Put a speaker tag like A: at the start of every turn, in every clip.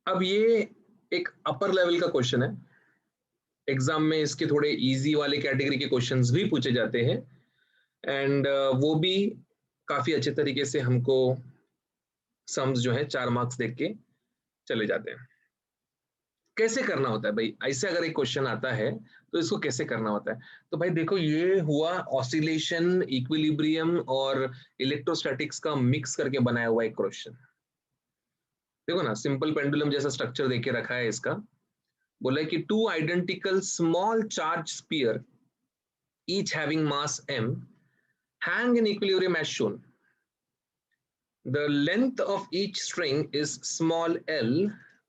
A: अब ये एक अपर लेवल का क्वेश्चन है, एग्जाम में इसके थोड़े इजी वाले कैटेगरी के क्वेश्चंस भी पूछे जाते हैं, एंड वो भी काफी अच्छे तरीके से हमको सम्स जो है 4 मार्क्स देख के चले जाते हैं। कैसे करना होता है भाई, ऐसे अगर एक क्वेश्चन आता है तो इसको कैसे करना होता है? तो भाई देखो, ये हुआ ऑसिलेशन, इक्विलिब्रियम और इलेक्ट्रोस्टैटिक्स का मिक्स करके बनाया हुआ एक क्वेश्चन। देखो ना, सिंपल पेंडुलम जैसा स्ट्रक्चर देके रखा है इसका। बोला है कि two identical small charge sphere each having mass m hang in equilibrium as shown. The length of each string is small l,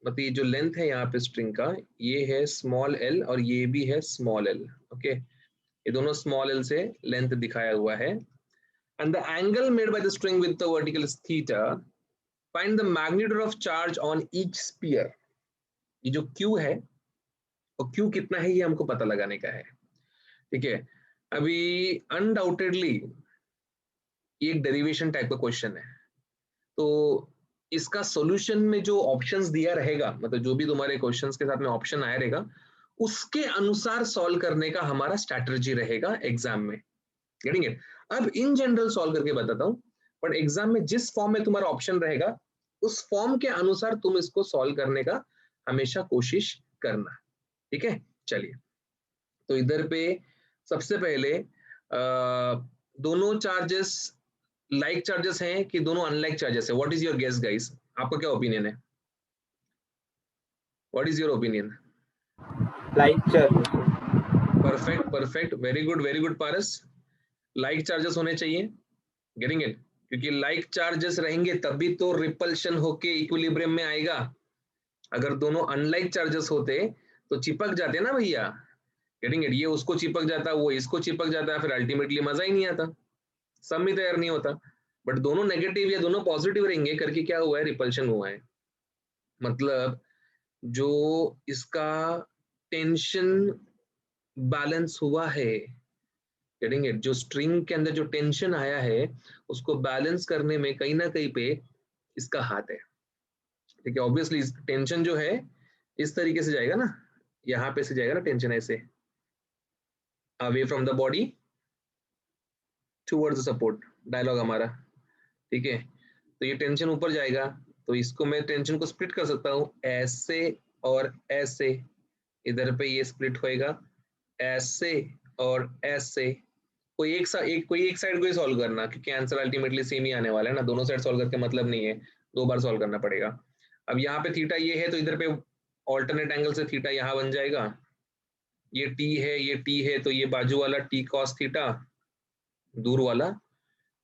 A: मतलब ये जो लेंथ है यहाँ पे स्ट्रिंग का, ये है स्मॉल l और ये भी है स्मॉल l। ओके, ये दोनों स्मॉल l से लेंथ दिखाया हुआ है। And the angle made by the string with the vertical is theta. Find the magnitude of charge on each sphere. ये जो q है, और q कितना है ये हमको पता लगाने का है। ठीक है, अभी अनडाउटेडली ये एक डेरिवेशन टाइप का क्वेश्चन है, तो इसका सॉल्यूशन में जो ऑप्शंस दिया रहेगा, मतलब जो भी तुम्हारे क्वेश्चंस के साथ में ऑप्शन आया रहेगा, उसके अनुसार सॉल्व करने का हमारा स्ट्रैटेजी रहेगा एग्जाम में। Getting it? अब इन जनरल सॉल्व करके बताता हूँ, बट एग्जाम में जिस फॉर्म में तुम्हारा ऑप्शन रहेगा उस फॉर्म के अनुसार तुम इसको सॉल्व करने का हमेशा कोशिश करना। ठीक है, चलिए। तो इधर पे सबसे पहले दोनों चार्जेस लाइक चार्जेस हैं कि दोनों अनलाइक चार्जेस है? What is your guess guys, आपका क्या ओपिनियन है? What is your opinion?
B: Like charges.
A: Perfect perfect, very good Paras, like charges होने चाहिए। Getting it? क्योंकि लाइक चार्जेस रहेंगे तभी तो रिपल्शन होके इक्विलिब्रियम में आएगा। अगर दोनों अनलाइक चार्जेस होते तो चिपक जाते ना भैया। Getting it? ये उसको चिपक जाता, वो इसको चिपक जाता, फिर अल्टीमेटली मजा ही नहीं आता, सम भी तैयार नहीं होता। बट दोनों नेगेटिव या दोनों पॉजिटिव रहेंगे करके क्या हुआ है, रिपल्शन हुआ है। मतलब जो इसका टेंशन बैलेंस हुआ है, गेटिंग इट, जो स्ट्रिंग के अंदर जो टेंशन आया है उसको बैलेंस करने में कहीं ना कहीं पे इसका हाथ है। ठीक है, ऑब्वियसली टेंशन जो है इस तरीके से जाएगा ना, यहाँ पे से जाएगा ना टेंशन, ऐसे away from the body towards the support, dialogue हमारा। ठीक है, तो ये टेंशन ऊपर जाएगा, तो इसको मैं टेंशन को स्प्लिट कर सकता हूँ ऐसे और ऐसे। इधर पे ये स्प्लिट होएगा ऐसे और ऐसे। कोई एक साइड को ही सॉल्व करना, क्योंकि आंसर अल्टीमेटली सेम ही आने वाला है ना, दोनों साइड सॉल्व करके मतलब नहीं है, 2 बार सॉल्व करना पड़ेगा। अब यहाँ पे थीटा ये है तो इधर पे ऑल्टरनेट एंगल से थीटा यहाँ बन जाएगा। ये टी है, ये टी है, तो ये बाजू वाला टी कॉस थीटा, दूर वाला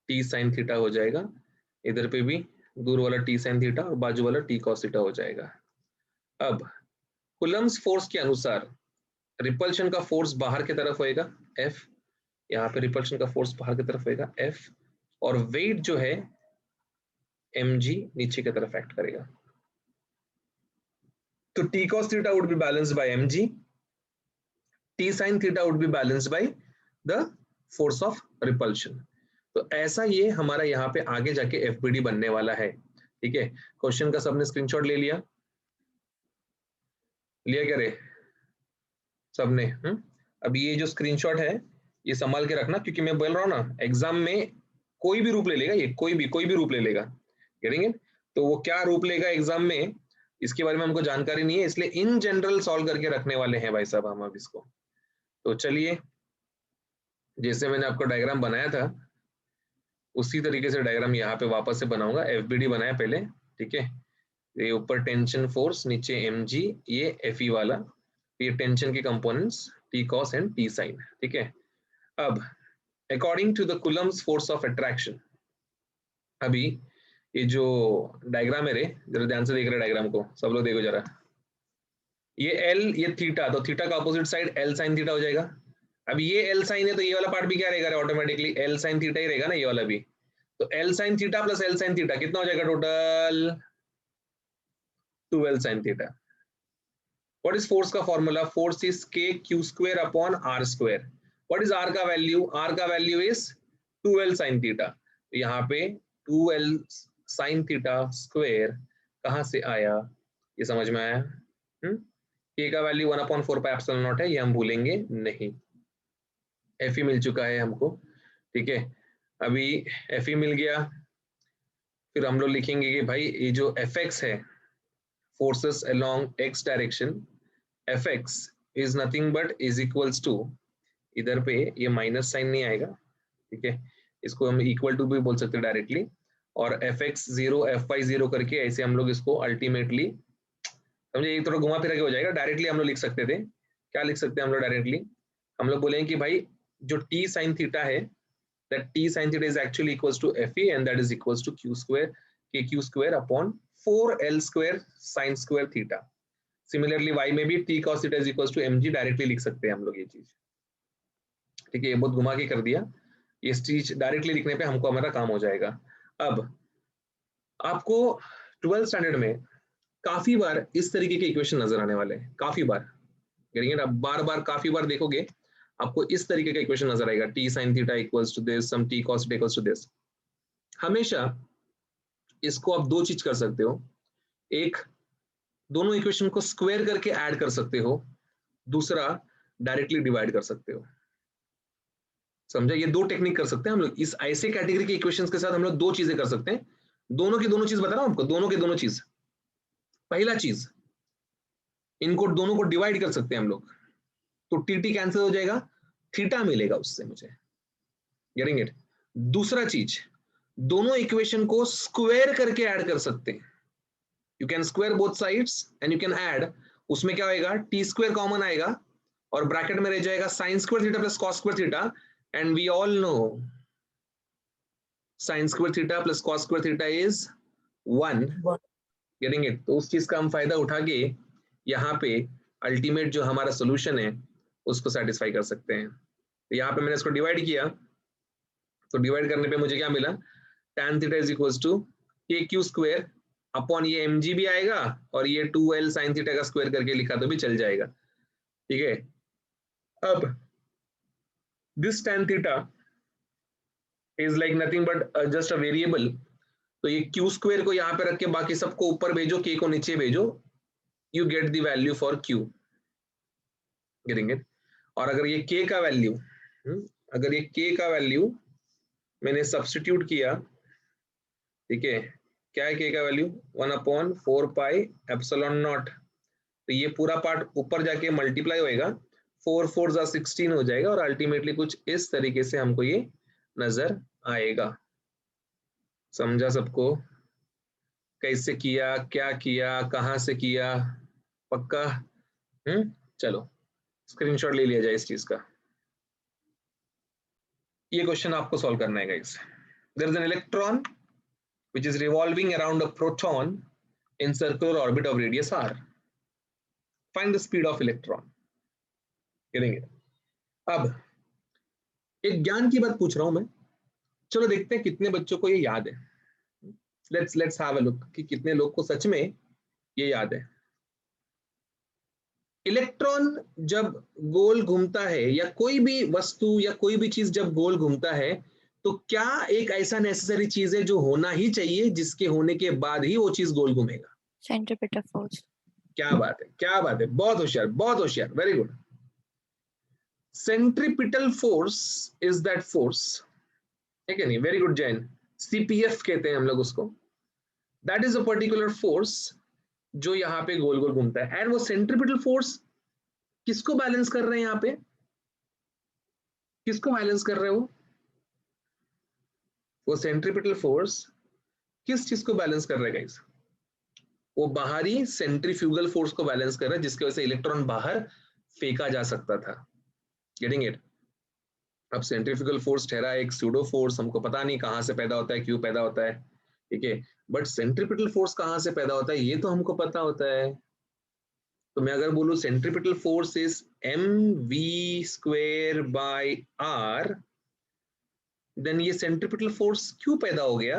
A: टी साइन थीटा हो जाएगा। इधर पे भी दूर वाला टी साइन थीटा और बाजू वाला टी कॉस थीटा हो जाएगा। अब कूलम्स फोर्स के अनुसार रिपल्शन का फोर्स बाहर की तरफ होएगा F, यहाँ पे रिपल्शन का फोर्स बाहर की तरफ होएगा F, और वेट जो है mg नीचे की तरफ एक्ट करेगा। तो t cos theta would be balanced by mg, t sin theta would be balanced by the force of repulsion। तो ऐसा ये हमारा यहाँ पे आगे जाके FBD बनने वाला है। ठीक है, क्वेश्चन का सबने स्क्रीनशॉट ले लिया? लिया क्या रे सबने? अब ये जो स्क्रीनशॉट है ये संभाल के रखना, क्योंकि मैं बोल रहा हूँ ना एग्जाम में कोई भी रूप ले लेगा, ये कोई भी रूप ले लेगा। Getting it? तो वो क्या रूप लेगा एग्जाम में इसके बारे में हमको जानकारी नहीं है, इसलिए इन जनरल सॉल्व करके रखने वाले हैं भाई साहब हम अब इसको। तो चलिए, जैसे मैंने आपको डायग्राम बनाया था उसी तरीके से डायग्राम यहाँ पे वापस से बनाऊंगा। FBD बनाया पहले, ठीक है, ये ऊपर टेंशन फोर्स, नीचे mg, ये Fe वाला, ये टेंशन के components T cos and T sin। ठीक है, अब according to the Coulomb's force of attraction, अभी ये जो डायग्राम है रे, जरा ध्यान से देख रहे डायग्राम को, सब लोग देखो जरा, ये L ये थीटा, तो थीटा का opposite side L sin theta हो जाएगा। अब ये L sin है तो ये वाला पार्ट भी क्या रहेगा, ऑटोमेटिकली L sin थीटा ही रहेगा ना ये वाला भी। तो L sin theta plus L sin theta कितना हो जाएगा total? 2L sin theta. What is force का formula? Force is k q square upon r square. What is r का वैल्यू? r का value is 2L sin theta. यहाँ पे 2L sin theta square कहाँ से आया? ये समझ में आया? के का वैल्यू 1/4 पाई एप्सिलॉन नॉट है, ये हम भूलेंगे नहीं। एफ मिल चुका है हमको, ठीक है। अभी एफ मिल गया, फिर हम लोग लिखेंगे कि भाई ये जो एफ एक्स है, forces along X direction, F X is nothing but is equals to, इधर पे ये माइनस साइन नहीं आएगा, ठीक है, इसको हम इक्वल टू भी बोल सकते हैं डायरेक्टली, और F X zero F Y zero करके ऐसे हम लोग इसको अल्टीमेटली, समझे, एक थोड़ा घुमा फिरा के हो जाएगा। डायरेक्टली हम लोग लिख सकते थे, क्या लिख सकते हैं हम लोग डायरेक्टली, हम लोग बोलेंगे कि भाई जो टी साइन थीटा है, that t sin theta is actually equals to fe and that is equals to q square kq square upon 4l square sin square theta. Similarly y में भी t cos theta is equals to mg directly लिख सकते हैं हम लोग ये चीज, ठीक है। ये बहुत घुमा के कर दिया, ये चीज डायरेक्टली लिखने पे हमको हमारा काम हो जाएगा। अब आपको 12th स्टैंडर्ड में काफी बार इस तरीके के इक्वेशन नजर आने वाले हैं, काफी बार करेंगे ना, बार बार काफी बार देखोगे आपको इस तरीके का इक्वेशन नजर आएगा, t sin theta equals to this, sum t cos theta equals to this. हमेशा इसको आप दो चीज कर सकते हो, एक दोनों इक्वेशन को स्क्वायर करके ऐड कर सकते हो, दूसरा डायरेक्टली डिवाइड कर सकते हो। समझा, ये दो टेक्निक कर सकते हैं हम लोग इस ऐसे कैटेगरी के इक्वेशंस के साथ। हम लोग दो चीजें कर सकते हैं, दोनों की दोनों चीज बता रहा हूं आपको, दोनों की दोनों चीज। पहला चीज, इनको दोनों को डिवाइड कर सकते हैं हम लोग, तो टी टी कैंसिल हो जाएगा, थीटा मिलेगा उससे मुझे, गेटिंग इट। दूसरा चीज, दोनों इक्वेशन को स्क्वायर करके ऐड कर सकते हैं, you can square both sides and you can add, उसमें क्या होएगा, टी स्क्वायर कॉमन आएगा और ब्रैकेट में रह जाएगा sine square theta plus cos square theta, and we all know sine square theta plus cos square theta is 1, getting it. तो उस चीज का हम फायदा उठा के यहाँ पे अल्टीमेट जो हमारा सोल्यूशन है उसको सेटिस्फाई कर सकते हैं। तो यहाँ पे मैंने इसको डिवाइड किया, तो डिवाइड करने पे मुझे क्या मिला, tan theta is equals to K Q square upon ये mg भी आएगा और ये 2l sin थीटा का स्क्वायर करके लिखा तो भी चल जाएगा, ठीक है। अब this tan theta is like nothing but just a variable, तो ये क्यू स्क्वायर को यहाँ पे रख के बाकी सबको ऊपर भेजो, के को नीचे भेजो, you get the value for Q, getting it. और अगर ये k का वैल्यू, अगर ये k का वैल्यू मैंने सब्स्टिट्यूट किया, ठीक है, क्या है k का वैल्यू, 1/4 पाई एप्सिलॉन नॉट, तो ये पूरा पार्ट ऊपर जाके मल्टीप्लाई होएगा, 4 4 जा 16 हो जाएगा और अल्टीमेटली कुछ इस तरीके से हमको ये नजर आएगा। समझा सबको, कैसे किया, क्या किया, कहां से किया, पक्का? चलो स्क्रीनशॉट ले लिया जाए इस चीज का। ये क्वेश्चन आपको सॉल्व करना है guys. There is an electron which is revolving around a proton in circular orbit of radius r. Find the speed of electron. Getting it? अब एक ज्ञान की बात पूछ रहा हूं मैं, चलो देखते हैं कितने बच्चों को ये याद है। लेट्स हैव अ लुक कि कितने लोग को सच में ये याद है। इलेक्ट्रॉन जब गोल घूमता है, या कोई भी वस्तु या कोई भी चीज जब गोल घूमता है, तो क्या एक ऐसा नेसेसरी चीज है जो होना ही चाहिए, जिसके होने के बाद ही वो चीज गोल घूमेगा?
C: Centripetal force.
A: क्या बात है, क्या बात है, बहुत होशियार, बहुत होशियार, very good. Centripetal force is that force, ठीक है नहीं, वेरी गुड जैन, सीपीएफ कहते हैं हम लोग उसको। That is a particular force जो यहाँ पे गोल गोल घूमता है, एंड वो सेंट्रीपिटल फोर्स किसको बैलेंस कर रहे हैं यहाँ पे, किसको बैलेंस कर रहे हो? वो सेंट्रीपिटल फोर्स किस चीज को बैलेंस कर रहे हैं गाइस? वो बाहरी सेंट्रीफ्यूगल फोर्स को बैलेंस कर रहा है, जिसकी वजह से इलेक्ट्रॉन बाहर फेंका जा सकता था, गेटिंग इट। अब सेंट्रीफ्यूगल फोर्स ठहरा एक स्यूडो फोर्स, हमको पता नहीं कहां से पैदा होता है, क्यों पैदा होता है, ठीक है, बट सेंट्रीपिटल फोर्स कहां से पैदा होता है ये तो हमको पता होता है। तो मैं अगर बोलूं centripetal force is mv² by r, then ये सेंट्रीपिटल फोर्स क्यों पैदा हो गया?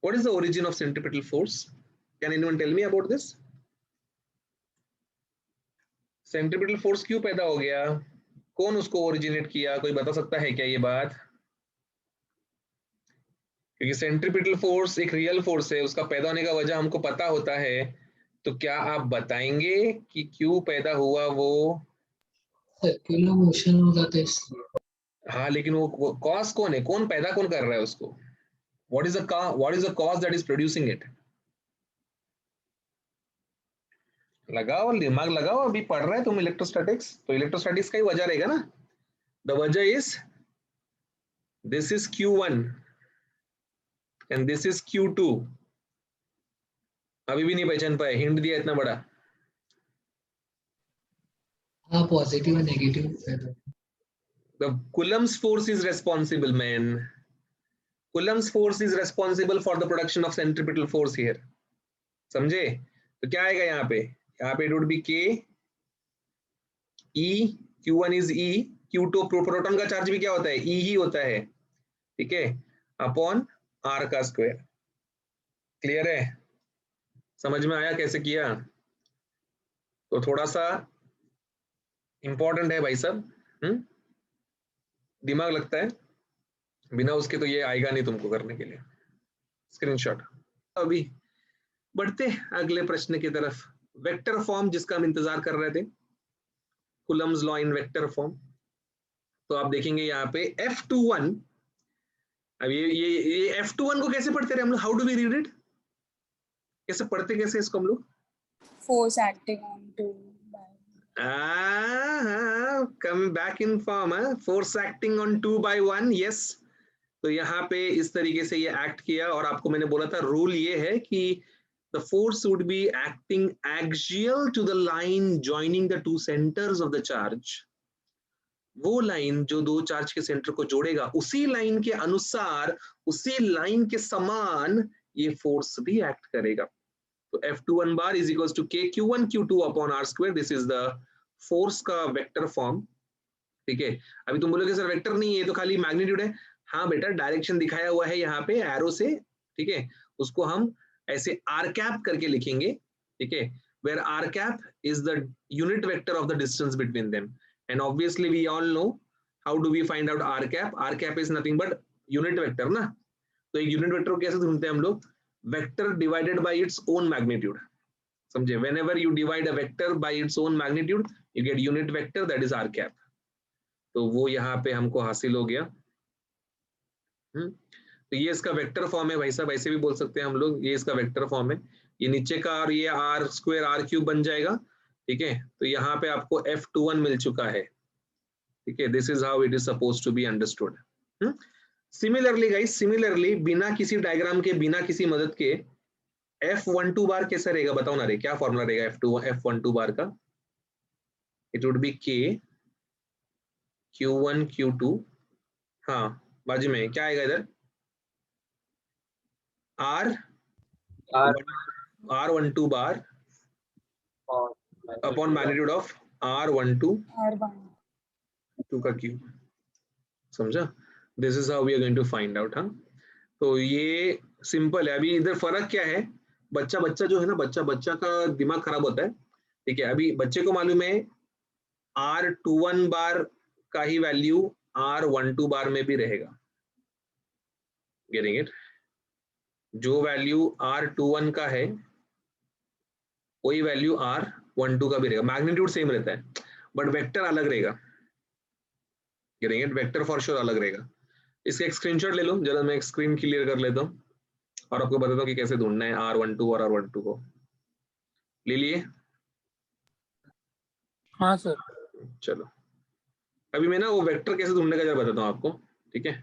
A: What is the origin of centripetal force? Can anyone tell me about this? Centripetal force क्यों पैदा हो गया, कौन उसको ओरिजिनेट किया, कोई बता सकता है क्या ये बात? क्योंकि सेंट्रीपिटल फोर्स एक रियल फोर्स है, उसका पैदा होने का वजह हमको पता होता है, तो क्या आप बताएंगे कि क्यों पैदा हुआ वो?
C: सर्कुलर मोशन होगा तो इसलिए।
A: हाँ, लेकिन वो कॉज कौन है, कौन पैदा कौन कर रहा है उसको? What is the cause that is producing it? लगाओ दिमाग लगाओ, अभी पढ़ रहे हैं तुम इलेक्ट्रोस्टैटिक्स, तो इलेक्ट्रोस्टैटिक्स का ही वजह रहेगा ना। द वजह is this is Q1 and this is Q2। अभी भी नहीं पहचान पाए, हिंट दिया इतना बड़ा।
C: हाँ पॉजिटिव और negative.
A: The Coulomb's force is responsible, man. Coulomb's force is responsible for the production of centripetal force here. समझे? तो क्या आएगा यहाँ पे? यहाँ पे it would be K E, Q1 is E, Q2 proton का चार्ज भी क्या होता है? E ही होता है, ठीक है, अपॉन R का स्क्वायर। क्लियर है? समझ में आया कैसे किया? तो थोड़ा सा इंपॉर्टेंट है भाई साहब, दिमाग लगता है, बिना उसके तो ये आएगा नहीं तुमको करने के लिए। स्क्रीनशॉट। अभी बढ़ते अगले प्रश्न की तरफ। वेक्टर फॉर्म जिसका हम इंतजार कर रहे थे, Coulomb's law in vector form. तो आप देखेंगे यहाँ पे F21। अब ये F21 को कैसे पढ़ते रहे हम लोग? How do we read it? कैसे पढ़ते कैसे इसको हम लोग?
D: Force acting on two by
A: come back in form, force acting on 2/1, yes. तो यहाँ पे इस तरीके से ये एक्ट किया, और आपको मैंने बोला था रूल ये है कि the force would be acting axial to the line joining the two centers of the charge। वो लाइन जो दो चार्ज के सेंटर को जोड़ेगा, उसी लाइन के अनुसार, उसी लाइन के समान ये फोर्स भी एक्ट करेगा। तो F21 bar is equals to K Q1 Q2 upon R square. This is the force का वेक्टर फॉर्म, ठीक है। अभी तुम बोलोगे सर वेक्टर नहीं है, ये तो खाली मैग्नीट्यूड है। हाँ बेटा, डायरेक्शन दिखाया हुआ है यहाँ पे एरो से, ठीक है, उसको हम ऐसे r कैप करके लिखेंगे, ठीक है, where r cap is the unit vector of the distance between them, and obviously we all know how do we find out r cap? R cap is nothing but unit vector ना। तो एक unit vector को कैसे ढूंढते हैं हम लोग? Vector divided by its own magnitude, समझे? whenever you divide a vector by its own magnitude you get unit vector, that is r cap। तो वो यहाँ पे हमको हासिल हो गया। तो ये इसका वेक्टर फॉर्म है भाई साहब, ऐसे भी बोल सकते हैं हम लोग, ये इसका वेक्टर फॉर्म है। ये नीचे का और ये r स्क्वायर r क्यूब बन जाएगा, ठीक है। तो यहाँ पे आपको F21 मिल चुका है, ठीक है। This is how it is suppose to be understood. Similarly guys, similarly बिना किसी डायग्राम के, बिना किसी मदद के F12 बार कैसा रहेगा बताओ ना रे, क्या फॉर्मूला रहेगा F12 बार का? It would be K Q1 Q2, हाँ बाजू में क्या आएगा इधर? R12 bar upon magnitude of R12
D: R1
A: 2 का क्यूब, समझा? This is how we are going to find out. हाँ, तो ये सिंपल है। अभी इधर फर्क क्या है, बच्चा जो है ना, बच्चा का दिमाग खराब होता है, ठीक है। अभी बच्चे को मालूम है R21 बार का ही वैल्यू R12 बार में भी रहेगा, गेटिंग इट? जो वैल्यू R21 का है वही वैल्यू R12 का भी रहेगा, मैग्नीट्यूड सेम रहता है बट वेक्टर अलग रहेगा, getting it? Vector for sure अलग रहेगा। इसका एक स्क्रीनशॉट ले लो जरा, मैं एक स्क्रीन क्लियर कर लेता हूँ और आपको बताता हूँ कि कैसे ढूंढना है R12 और R12 को। ले लिए?
B: हाँ सर।
A: चलो अभी मैं ना वो वेक्टर कैसे ढूंढने का जरा बताता हूँ आपको, ठीक है।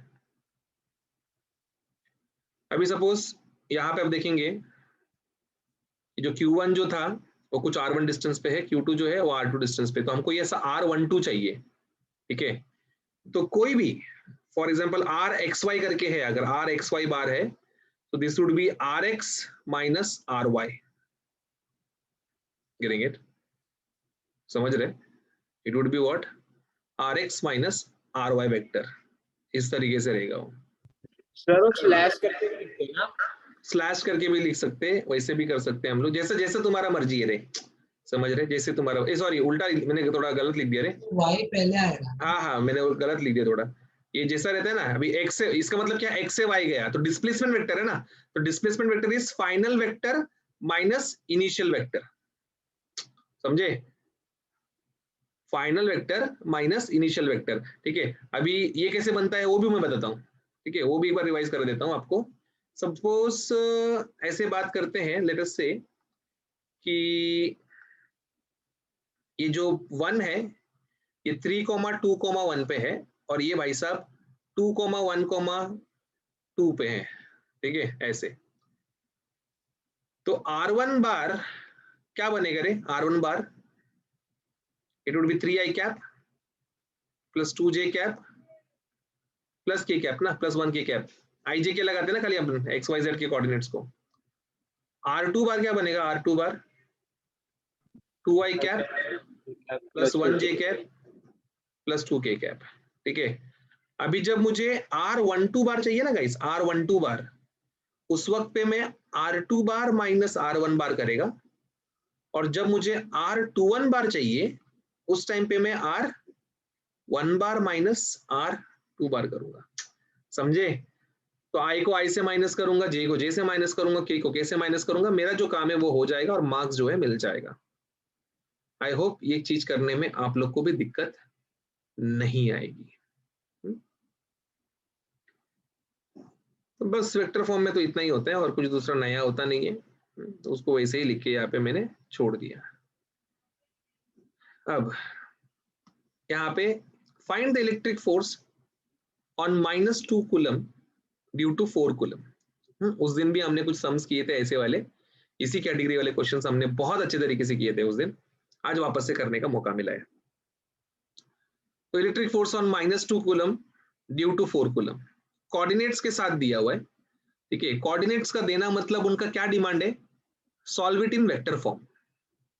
A: अभी सपोज यहाँ पे आप देखेंगे जो Q1 जो था वो कुछ R1 डिस्टेंस पे है, Q2 जो है वो R2 डिस्टेंस पे, तो हमको ये ऐसा R12 चाहिए, ठीक है। तो कोई भी फॉर एग्जांपल RXY करके है, अगर RXY बार है तो this would be RX minus RY, getting it? समझ रहे? It would be what? RX minus RY vector, इस तरीके से रहेगा वो।
B: सर वो स्लैश करके भी लिखते हैं ना?
A: स्लैश करके भी लिख सकते हैं, वैसे भी कर सकते हैं हम लोग, जैसे जैसे तुम्हारा मर्जी है रे, समझ रहे? जैसे तुम्हारा, सॉरी उल्टा मैंने थोड़ा गलत लिख दिया रे,
C: वाई पहले आएगा।
A: हाँ मैंने गलत लिख दिया थोड़ा। ये जैसा रहता है ना, अभी x से, इसका मतलब क्या, x से y गया तो डिस्प्लेसमेंट वेक्टर है ना, तो displacement vector is final vector minus initial vector, समझे, final vector minus initial vector. ठीक है, अभी ये कैसे बनता है वो भी मैं बताता हूँ। ठीक है, वो भी एक बार रिवाइज कर देता हूँ आपको। सपोज ऐसे बात करते हैं, लेट अस से कि ये जो 1 है ये 3,2,1 पे है, और ये भाई साहब 2,1,2 पे है। ठीक है, ऐसे तो R1 बार क्या बनेगा रे, R1 bar it would be 3i cap plus 2j cap plus k cap ना, प्लस 1k कैप, ij के लगाते हैं ना खाली अपन x y z के कोऑर्डिनेट्स को। R2 बार क्या बनेगा, R2 बार 2i cap plus 1j cap plus 2k cap. ठीक है, अभी जब मुझे R12 बार चाहिए ना गाइस, R12 बार, उस वक्त पे मैं R2 बार माइनस R1 बार करेगा, और जब मुझे R21 बार चाहिए उस टाइम पे मैं R1 बार माइनस R2 बार करूंगा, समझे। तो I को I से माइनस करूंगा, J को J से माइनस करूंगा, K को K से माइनस करूंगा, मेरा जो काम है वो हो जाएगा और मार्क्स जो है मिल जाएगा। आई होप ये चीज करने में आप लोग को भी दिक्कत नहीं आएगी। तो बस वेक्टर फॉर्म में तो इतना ही होता है और कुछ दूसरा नया होता नहीं है, तो उसको वैसे ही लिख के यहाँ पे मैंने छोड़ दिया। अब यहाँ पे find the electric force on -2 coulomb due to 4 coulomb. उस दिन भी हमने कुछ सम्स किए थे ऐसे वाले, इसी कैटेगरी वाले क्वेश्चंस हमने बहुत अच्छे तरीके से किए थे उस दिन, आज वापस से करने का मौका मिला है। तो electric force on -2 coulomb due to 4 coulomb, coordinates के साथ दिया हुआ है। ठीक है, कोऑर्डिनेट्स का देना मतलब उनका क्या डिमांड है, solve it in vector form.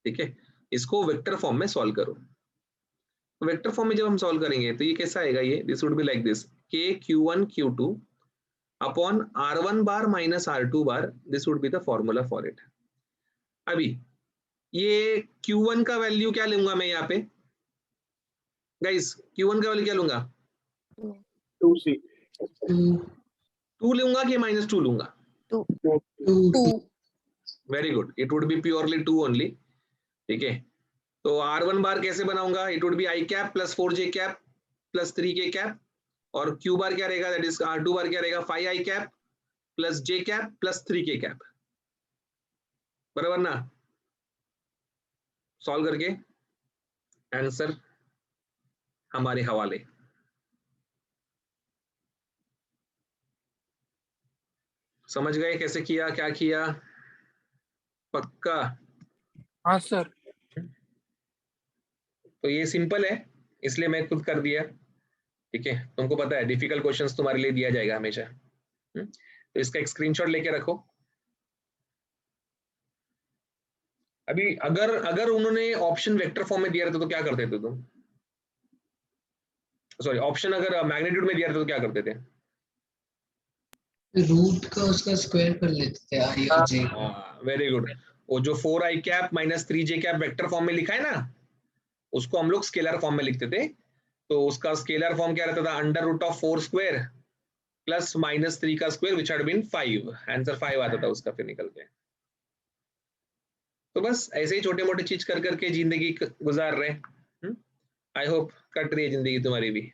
A: ठीक है, इसको वेक्टर फॉर्म में सॉल्व करो। तो वेक्टर फॉर्म में जब हम सॉल्व करेंगे तो ये कैसा आएगा, ये this would be like this, k q1 q2 upon r1 bar minus r2 bar, this would be the formula for it. अभी ये q1 का वैल्यू क्या लूंगा मैं यहाँ पे गाइस, q1 का वैल्यू क्या लूंगा,
B: 2c
A: 2 लूंगा कि -2 लूंगा,
D: 2
A: very good, it would be purely 2 only. ठीक है, तो R1 बार कैसे बनाऊंगा, it would be i cap plus 4j cap plus 3k cap, और Q बार क्या रहेगा, दैट इज R2 बार क्या रहेगा, 5i cap plus j cap plus 3k cap, बराबर ना। सॉल्व करके आंसर हमारे हवाले। समझ गए कैसे किया, क्या किया, पक्का।
E: हाँ सर।
A: तो ये सिंपल है इसलिए मैं खुद कर दिया। ठीक है, तुमको पता है डिफिकल्ट क्वेश्चंस तुम्हारे लिए दिया जाएगा हमेशा। तो इसका एक स्क्रीनशॉट लेके रखो। अभी अगर अगर उन्होंने ऑप्शन वेक्टर फॉर्म में दिया रहता तो क्या करते थे तुम, सॉरी ऑप्शन अगर मैग्नीट्यूड में दिया रहता तो क्या करते थे,
C: रूट का उसका स्क्वायर कर लेते थे आई और जे।
A: वेरी गुड, वो जो 4i cap minus 3j cap vector form में लिखा है ना, उसको हम लोग स्केलर फॉर्म में लिखते थे। तो उसका स्केलर फॉर्म क्या रहता था, under root of 4 square plus -3 का square which had been 5, answer 5 आता था उसका फिर निकल के। तो बस ऐसे ही छोटे मोटे चीज कर करके जिंदगी गुजार रहे हैं। आई होप कट रही है जिंदगी तुम्हारी भी।